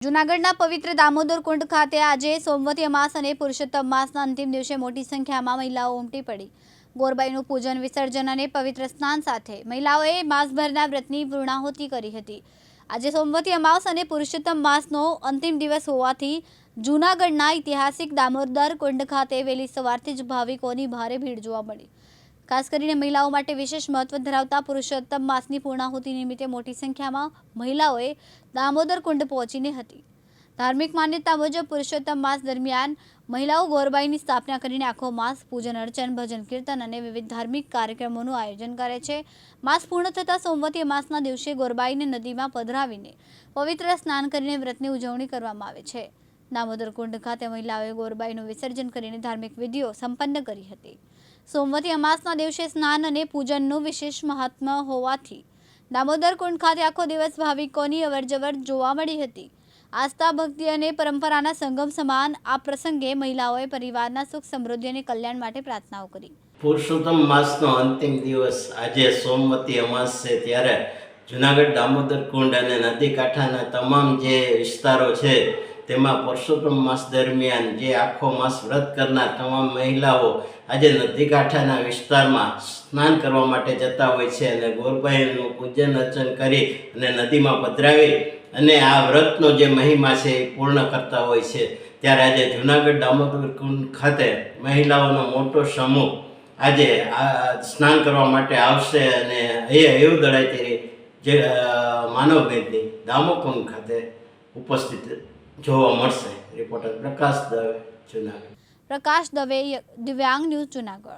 જૂનાગઢના પવિત્ર દામોદર કુંડ ખાતે આજે સોમવતી અમાસ અને પુરુષોત્તમ માસના અંતિમ દિવસે મોટી સંખ્યામાં મહિલાઓ ઉમટી પડી ગોરબાઈનું પૂજન વિસર્જન અને પવિત્ર સ્નાન સાથે મહિલાઓએ માસભરના વ્રતની પૂર્ણાહુતિ કરી હતી। આજે સોમવતી અમાસ અને પુરુષોત્તમ માસનો અંતિમ દિવસ હોવાથી જૂનાગઢના ઐતિહાસિક દામોદર કુંડ ખાતે વહેલી સવારથી જ ભાવિકોની ભારે ભીડ જોવા મળી। ખાસ કરીને મહિલાઓ માટે વિશેષ મહત્વ ધરાવતા પુરુષોત્તમ માસની પૂર્ણાહુતિ નિમિત્તે મોટી સંખ્યામાં મહિલાઓએ દામોદર કુંડ પહોંચીને હતી। ધાર્મિક માન્યતા મુજબ પુરુષોત્તમ માસ દરમિયાન મહિલાઓ ગોરબાઈની સ્થાપના કરીને આખો માસ પૂજન અર્ચન ભજન કીર્તન અને વિવિધ ધાર્મિક કાર્યક્રમોનું આયોજન કરે છે। માસ પૂર્ણ થતાં સોમવતી માસના દિવસે ગોરબાઈને નદીમાં પધરાવીને પવિત્ર સ્નાન કરીને વ્રતની ઉજવણી કરવામાં આવે છે। દામોદર કુંડ ખાતે મહિલાઓએ ગોરબાઈનું વિસર્જન કરીને ધાર્મિક વિધિઓ સંપન્ન કરી હતી। સોમવતી અમાસના દિવસે સ્નાન અને પૂજનનું વિશેષ મહાત્મ્ય હોવાથી દામોદર કુંડ ખાતે આખો દિવસ ભાવિકોની અવરજવર જોવા મળી હતી। આસ્થા ભક્તિ અને પરંપરાના સંગમ સમાન આ પ્રસંગે મહિલાઓએ પરિવારના સુખ સમૃદ્ધિ અને કલ્યાણ માટે પ્રાર્થનાઓ કરી। પુરુષોત્તમ માસનો અંતિમ દિવસ આજે સોમવતી અમાસ છે, ત્યારે જૂનાગઢ દામોદર કુંડ અને નદી કાંઠાના તમામ જે વિસ્તારો છે તેમાં પુરુષોત્તમ માસ દરમિયાન જે આખો માસ વ્રત કરનાર તમામ મહિલાઓ આજે નદી કાંઠાના વિસ્તારમાં સ્નાન કરવા માટે જતા હોય છે અને ગોરબાઈનું પૂજન અર્ચન કરી અને નદીમાં પધરાવી અને આ વ્રતનો જે મહિમા છે એ પૂર્ણ કરતા હોય છે। ત્યારે આજે જૂનાગઢ દામોદર કુંડ ખાતે મહિલાઓનો મોટો સમૂહ આજે આ સ્નાન કરવા માટે આવશે અને એવું દળાઈ જે માનવભેદની દામોકુંડ ખાતે ઉપસ્થિત જોવા મળશે। રિપોર્ટર પ્રકાશ દવે, જૂનાગઢ। પ્રકાશ દવે, દિવ્યાંગ ન્યૂઝ, જૂનાગઢ।